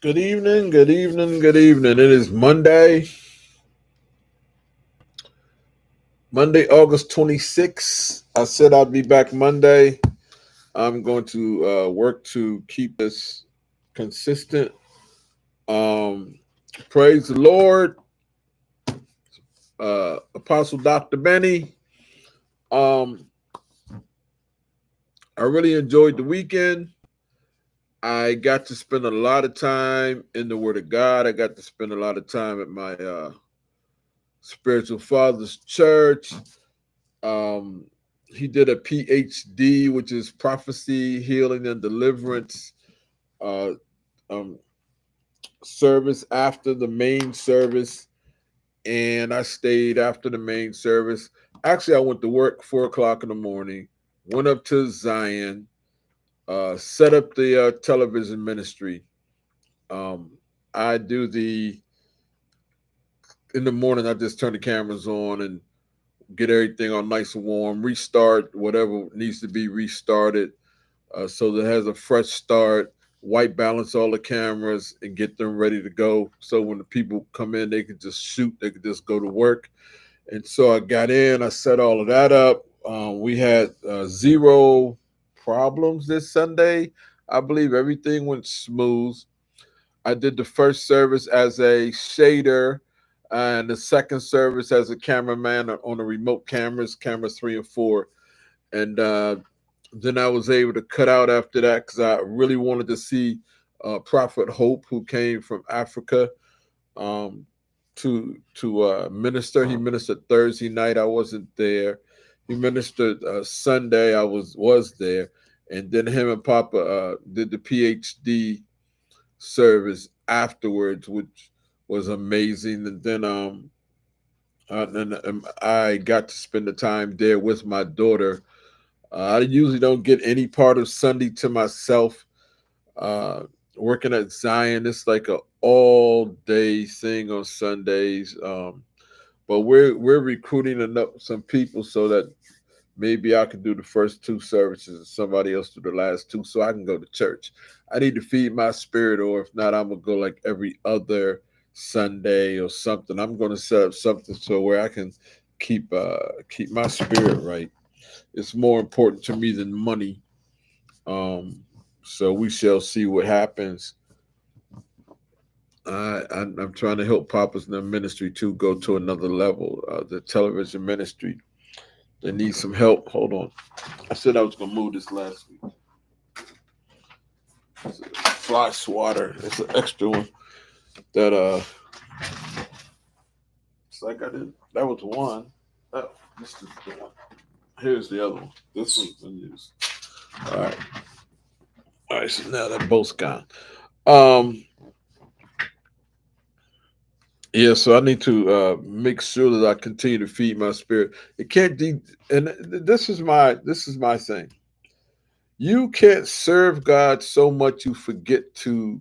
Good evening, good evening, good evening. It is Monday, August 26th. I said I'd be back Monday. I'm going to work to keep this consistent. Um, Praise the Lord, Apostle Dr. Benny. Um, I really enjoyed the weekend. I got to spend a lot of time in the Word of God. I got to spend a lot of time at my spiritual father's church. Um, he did a PhD, which is prophecy, healing, and deliverance uh, um, service after the main service. And I stayed after the main service. Actually, I went to work 4 o'clock in the morning, went up to Zion, set up the television ministry. Um, I do in the morning, I just turn the cameras on and get everything on nice and warm, restart whatever needs to be restarted so that it has a fresh start, white balance all the cameras and get them ready to go. So when the people come in, they can just shoot, they can just go to work. And so I got in, I set all of that up. We had zero problems this Sunday. I believe everything went smooth. I did the first service as a shader and the second service as a cameraman on the remote cameras 3 and 4. And then I was able to cut out after that because I really wanted to see Prophet Hope, who came from Africa, um, to minister. He ministered Thursday night. I wasn't there. He ministered Sunday. I was there, and then him and Papa did the PhD service afterwards, which was amazing. And then I got to spend the time there with my daughter. I usually don't get any part of Sunday to myself. Uh, Working at Zion, it's like a all day thing on Sundays. But we're recruiting enough some people so that maybe I could do the first two services and somebody else do the last two, so I can go to church. I need to feed my spirit, or if not, I'm gonna go like every other Sunday or something. I'm gonna set up something so where I can keep my spirit right. It's more important to me than money. Um, so we shall see what happens. I'm trying to help Papa's in the ministry to go to another level. The television ministry, they need some help. Hold on, I said I was gonna move this last week. It's a fly swatter. It's an extra one that it's like I did. That was one. Oh, this is the one. Here's the other one. This one's unused. All right. All right. So now they're both gone. Um, Yeah, so I need to make sure that I continue to feed my spirit. It can't de- and this is my thing. You can't serve God so much you forget to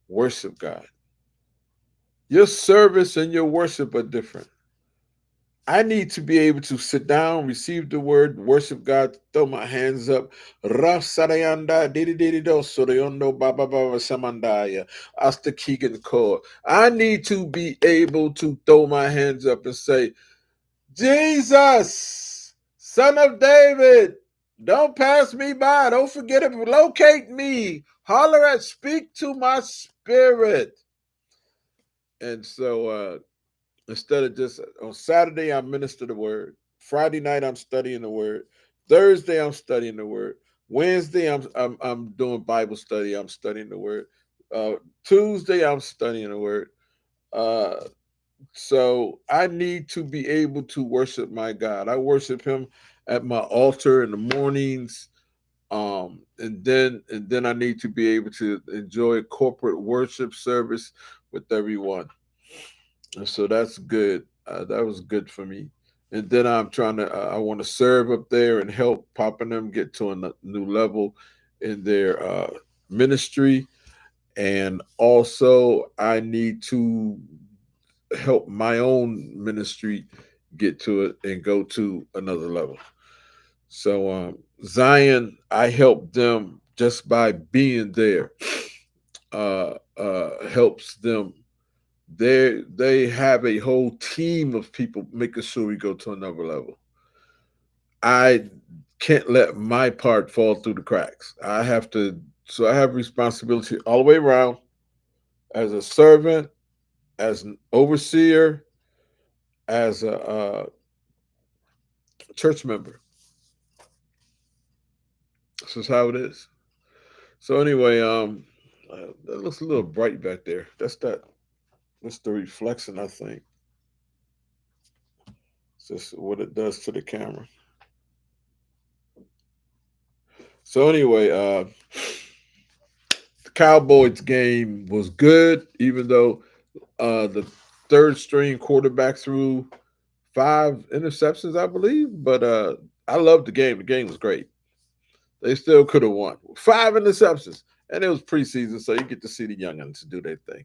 worship God. Your service and your worship are different. I need to be able to sit down, receive the word, worship God, throw my hands up. Rasarayanda, didi-didi-do, soroyondo, baba, baba, samandaya, Asta Keegan Core. I need to be able to throw my hands up and say, Jesus, Son of David, don't pass me by. Don't forget to locate me. Holler at, speak to my spirit. And so instead of just on Saturday, I minister the word. Friday night, I'm studying the word. Thursday, I'm studying the word. Wednesday, I'm doing Bible study. I'm studying the word. Tuesday, I'm studying the word. Uh, so I need to be able to worship my God. I worship Him at my altar in the mornings. And then I need to be able to enjoy a corporate worship service with everyone. And so that's good. That was good for me. And then I'm trying to. I want to serve up there and help Papa and them get to a new level in their ministry. And also, I need to help my own ministry get to it and go to another level. So Zion, I helped them just by being there. helps them. They have a whole team of people making sure we go to another level. I can't let my part fall through the cracks. I have to, so I have responsibility all the way around as a servant, as an overseer, as a church member. This is how it is. So anyway, that looks a little bright back there. That's the reflection, I think. It's just what it does to the camera. So anyway, the Cowboys game was good, even though the third string quarterback threw 5 interceptions, I believe. But I loved the game. The game was great. They still could have won. 5 interceptions. And it was preseason, so you get to see the youngins do their thing.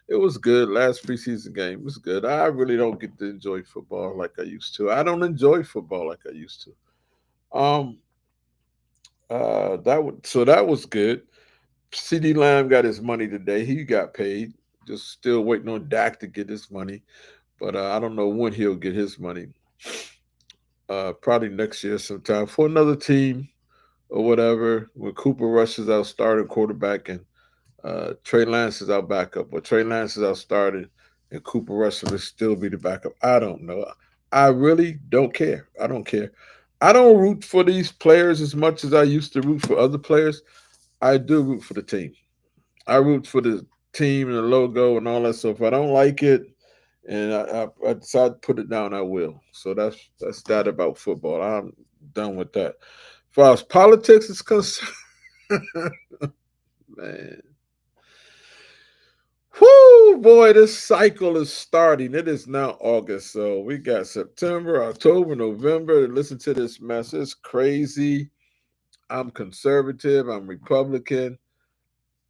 It was good. Last preseason game was good. I really don't get to enjoy football like I used to. I don't enjoy football like I used to. That was good. CD Lamb got his money today. He got paid. Just still waiting on Dak to get his money. But I don't know when he'll get his money. Probably next year sometime for another team or whatever. When Cooper Rush is out starting quarterback and Trey Lance is our backup, but Trey Lance is our starting and Cooper Rush will still be the backup. I don't know. I really don't care. I don't care. I don't root for these players as much as I used to root for other players. I do root for the team. I root for the team and the logo and all that. So if I don't like it and I decide to put it down, I will. So that's that about football. I'm done with that. As far as politics is concerned, man. Whoo, boy, this cycle is starting. It is now August. So we got September, October, November. Listen to this mess. It's crazy. I'm conservative. I'm Republican.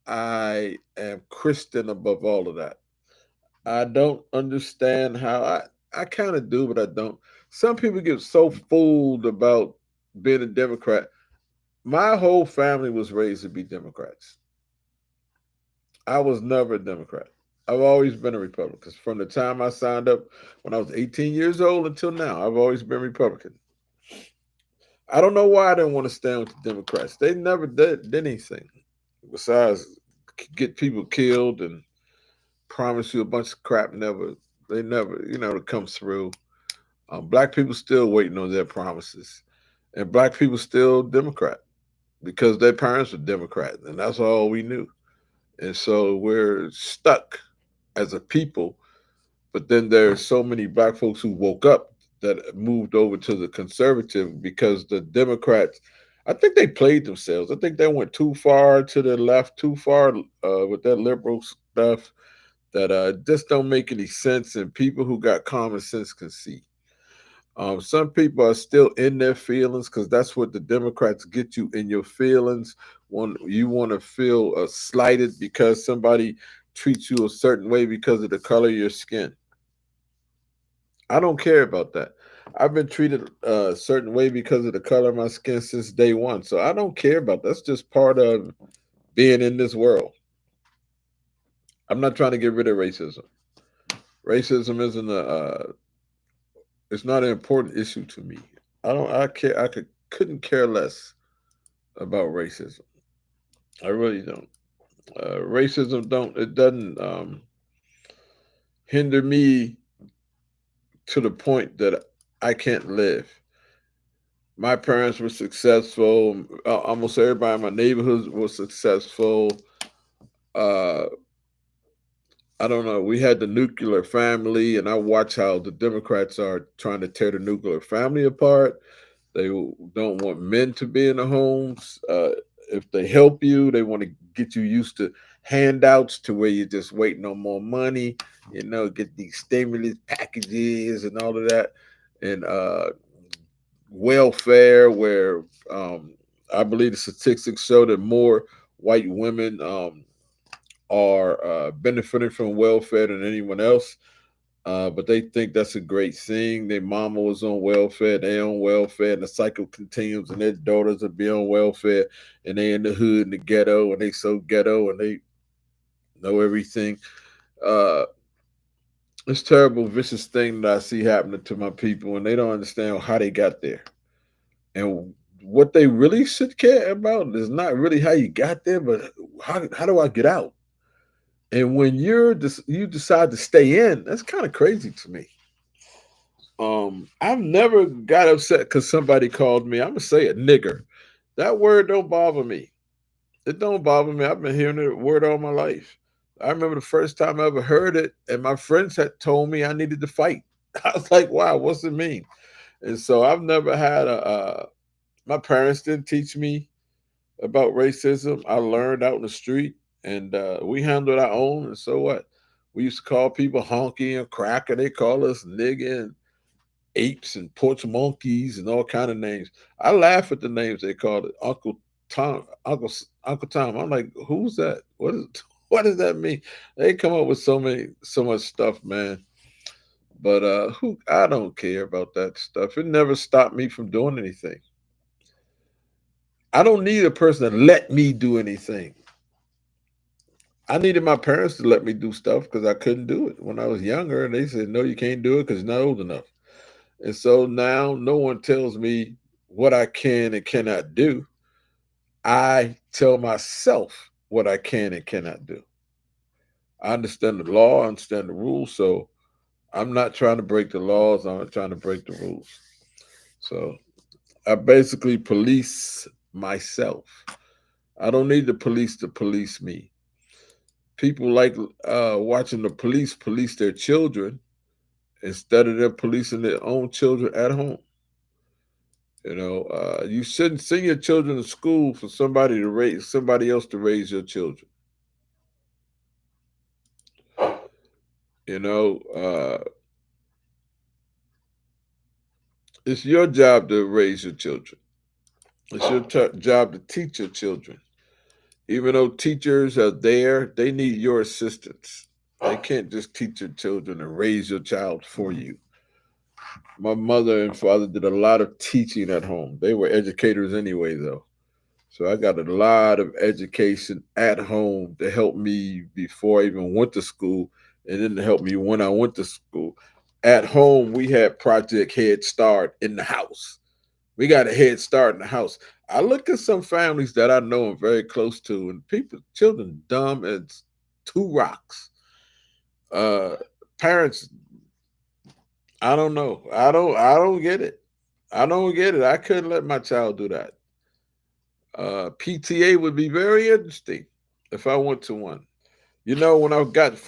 I am Christian above all of that. I don't understand how I kind of do, but I don't. Some people get so fooled about being a Democrat. My whole family was raised to be Democrats. I was never a Democrat. I've always been a Republican. From the time I signed up when I was 18 years old until now, I've always been Republican. I don't know why I didn't want to stand with the Democrats. They never did anything besides get people killed and promise you a bunch of crap. They never, to come through. Black people still waiting on their promises, and black people still Democrat because their parents were Democrat, and that's all we knew. And so we're stuck as a people. But then there's so many black folks who woke up that moved over to the conservative because the Democrats, I think they played themselves. I think they went too far to the left, too far with that liberal stuff that just don't make any sense. And people who got common sense can see. Some people are still in their feelings because that's what the Democrats get you in your feelings. When you want to feel slighted because somebody treats you a certain way because of the color of your skin. I don't care about that. I've been treated a certain way because of the color of my skin since day one. So I don't care about that. That's just part of being in this world. I'm not trying to get rid of racism. Racism isn't it's not an important issue to me. I care couldn't care less about racism. I really don't. Racism don't it doesn't hinder me to the point that I can't live. My parents were successful. Almost everybody in my neighborhood was successful. Uh, I don't know. We had the nuclear family, and I watch how the Democrats are trying to tear the nuclear family apart. They don't want men to be in the homes. If they help you, they want to get you used to handouts to where you're just waiting on more money. Get these stimulus packages and all of that, and welfare. Where I believe the statistics show that more white women are benefiting from welfare than anyone else. But they think that's a great thing. Their mama was on welfare, they on welfare, and the cycle continues, and their daughters will be on welfare, and they in the hood, in the ghetto, and they so ghetto, and they know everything. Uh, it's terrible, vicious thing that I see happening to my people, and they don't understand how they got there. And what they really should care about is not really how you got there, but how do I get out? And when you decide to stay in, that's kind of crazy to me. I've never got upset because somebody called me. I'm gonna say it, nigger. That word don't bother me. It don't bother me. I've been hearing the word all my life. I remember the first time I ever heard it, and my friends had told me I needed to fight. I was like, "Wow, what's it mean?" And so I've never had a. My parents didn't teach me about racism. I learned out in the street, and we handled our own. And so what? We used to call people honky and cracker. They call us nigga and apes and porch monkeys and all kind of names. I laugh at the names they called it. Uncle Tom, Uncle Tom. I'm like, who's that? What is what does that mean? They come up with so much stuff, man. But who I don't care about that stuff. It never stopped me from doing anything. I don't need a person to let me do anything. I needed my parents to let me do stuff because I couldn't do it when I was younger, and they said, "No, you can't do it because you're not old enough." And so now no one tells me what I can and cannot do. I tell myself what I can and cannot do. I understand the law, I understand the rules, so I'm not trying to break the laws, I'm not trying to break the rules. So I basically police myself. I don't need the police to police me. People like watching the police their children instead of them policing their own children at home. You shouldn't send your children to school for somebody else to raise your children. You know, it's your job to raise your children. It's your job to teach your children. Even though teachers are there, they need your assistance. They can't just teach your children and raise your child for you. My mother and father did a lot of teaching at home. They were educators anyway, though. So I got a lot of education at home to help me before I even went to school, and then to help me when I went to school. At home, we had Project Head Start in the house. We got a head start in the house. I look at some families that I know I'm very close to, and children dumb as two rocks. Uh, Parents, I don't know. I don't get it. I don't get it. I couldn't let my child do that. PTA would be very interesting if I went to one. When I got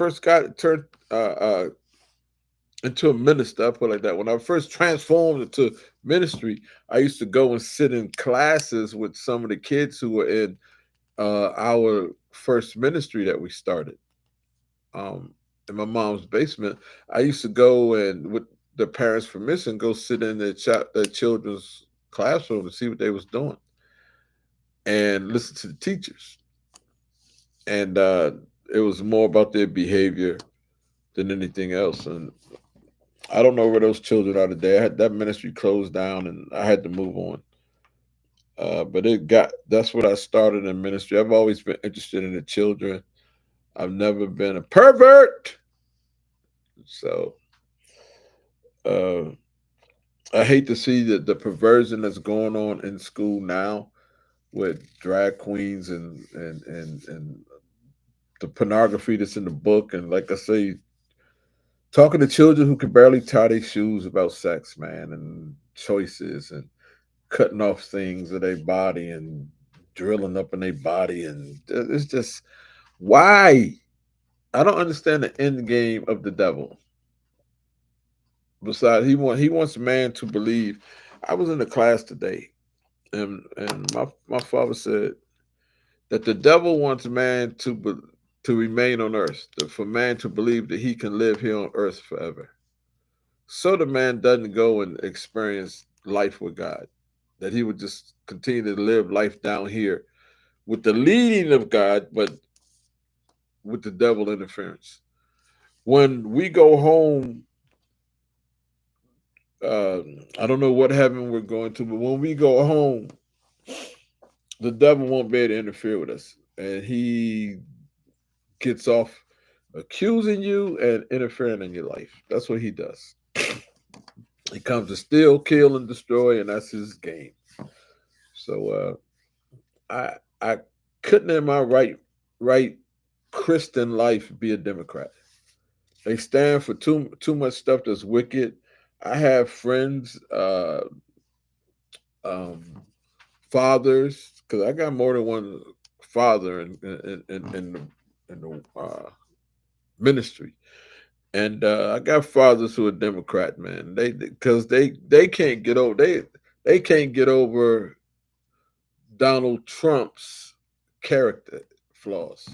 turned into a minister, I put it like that. When I first transformed into ministry, I used to go and sit in classes with some of the kids who were in our first ministry that we started in my mom's basement. I used to go and with the parents' permission, go sit in their children's classroom and see what they was doing and listen to the teachers. And it was more about their behavior than anything else. And I don't know where those children are today. I had that ministry closed down, and I had to move on. But that's what I started in ministry. I've always been interested in the children. I've never been a pervert. So uh, I hate to see the perversion that's going on in school now with drag queens and the pornography that's in the book. And like I say, talking to children who can barely tie their shoes about sex, man, and choices and cutting off things of their body and drilling up in their body. And it's just, why? I don't understand the end game of the devil. Besides, he wants man to believe. I was in the class today, and my father said that the devil wants man to remain on earth, for man to believe that he can live here on earth forever. So the man doesn't go and experience life with God, that he would just continue to live life down here with the leading of God, but with the devil interference. When we go home, uh, I don't know what heaven we're going to, but when we go home, the devil won't be able to interfere with us. And he gets off accusing you and interfering in your life. That's what he does. He comes to steal, kill, and destroy, and that's his game. So I couldn't in my right Christian life be a Democrat. They stand for too much stuff that's wicked. I have friends, um, fathers, because I got more than one father in the ministry, and I got fathers who are Democrat, man. They can't get over they can't get over Donald Trump's character flaws.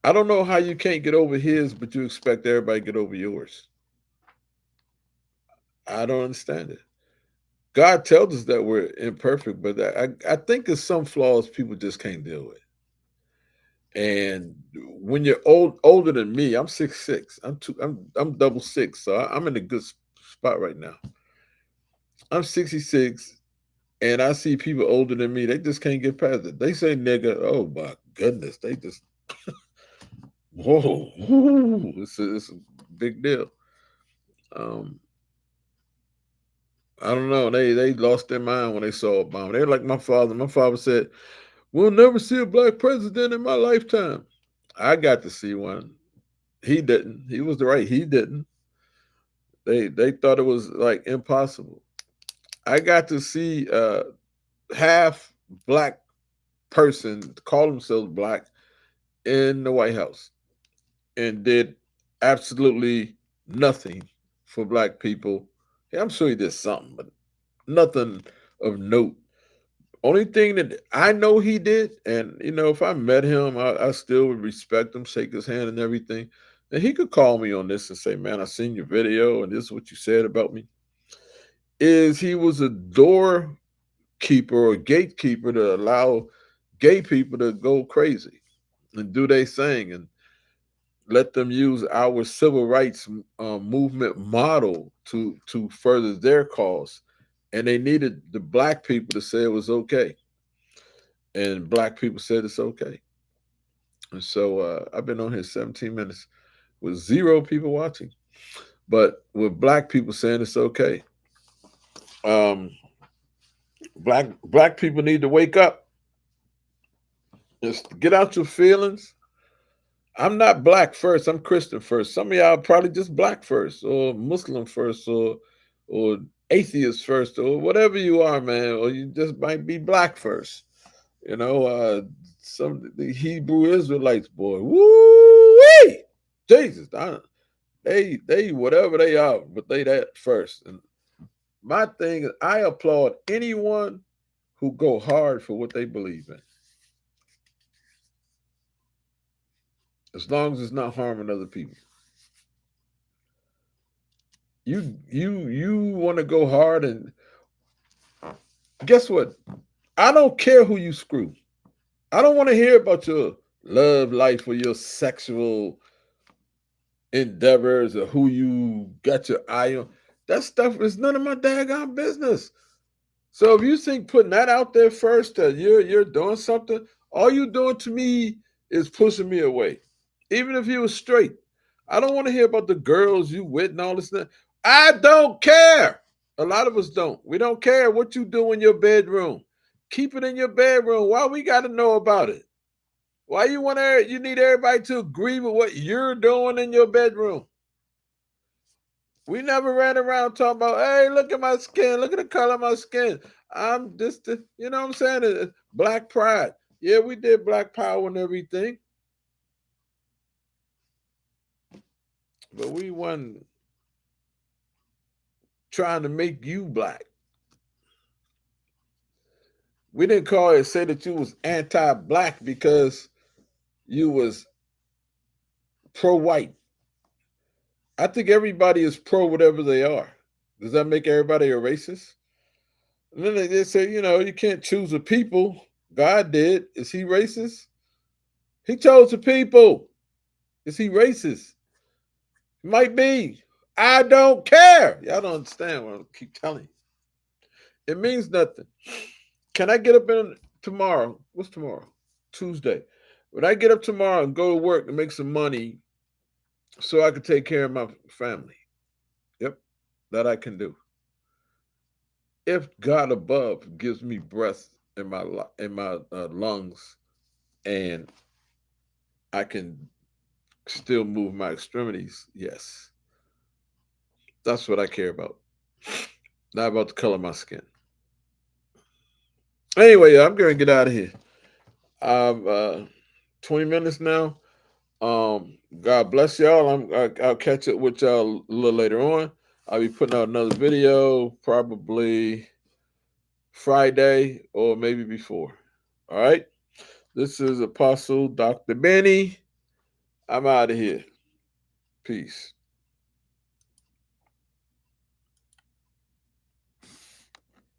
I don't know how you can't get over his, but you expect everybody to get over yours. I don't understand it. God tells us that we're imperfect, but I think there's some flaws people just can't deal with. And when you're older than me, I'm 6'6". I'm double six, so I'm in a good spot right now. I'm 66, and I see people older than me. They just can't get past it. They say nigga. Oh my goodness, they just whoa, it's a big deal. Um, I don't know. They lost their mind when they saw Obama. They're like my father. My father said, "We'll never see a black president in my lifetime." I got to see one. He didn't. He was right. He didn't. They thought it was like impossible. I got to see half black person call themselves black in the White House and did absolutely nothing for black people. Yeah, I'm sure he did something, but nothing of note. Only thing that I know he did, and if I met him, I still would respect him, shake his hand and everything. And he could call me on this and say, "Man, I seen your video, and this is what you said about me." Is he was a doorkeeper or gatekeeper to allow gay people to go crazy and do their thing and let them use our civil rights movement model to further their cause. And they needed the black people to say it was okay, and black people said it's okay. And so I've been on here 17 minutes with zero people watching, but with black people saying it's okay. Um, black people need to wake up. Just get out your feelings. I'm not black first. I'm Christian first. Some of y'all are probably just black first, or Muslim first, or atheist first, or whatever you are, man. Or you just might be black first. You know, some the Hebrew Israelites, boy, woo, Jesus, they whatever they are, but they that first. And my thing is, I applaud anyone who go hard for what they believe in, as long as it's not harming other people. You want to go hard, and guess what? I don't care who you screw. I don't want to hear about your love life or your sexual endeavors or who you got your eye on. That stuff is none of my daggone business. So if you think putting that out there first that you're doing something, all you doing to me is pushing me away. Even if you were straight. I don't want to hear about the girls you with and all this stuff. I don't care. A lot of us don't. We don't care what you do in your bedroom. Keep it in your bedroom. Why we got to know about it? Why you need everybody to agree with what you're doing in your bedroom? We never ran around talking about, hey, look at my skin, look at the color of my skin. I'm just, you know what I'm saying? Black pride. Yeah, we did black power and everything, but we weren't trying to make you black. We didn't say that you was anti-black because you was pro-white. I think everybody is pro whatever they are. Does that make everybody a racist? And then they say, you can't choose a people. God did. Is he racist? He chose the people. Is he racist? Might be. I don't care. Y'all don't understand what I keep telling you. It means nothing. Can I get up in tomorrow? What's tomorrow? Tuesday. When I get up tomorrow and go to work and make some money so I can take care of my family. Yep, that I can do. If God above gives me breath in my lungs and I can still move my extremities, yes, that's what I care about. Not about the color of my skin. Anyway, I'm gonna get out of here. I'm 20 minutes now. God bless y'all. I'll catch up with y'all a little later on. I'll be putting out another video probably Friday or maybe before. All right. This is Apostle Dr. Benny. I'm out of here. Peace.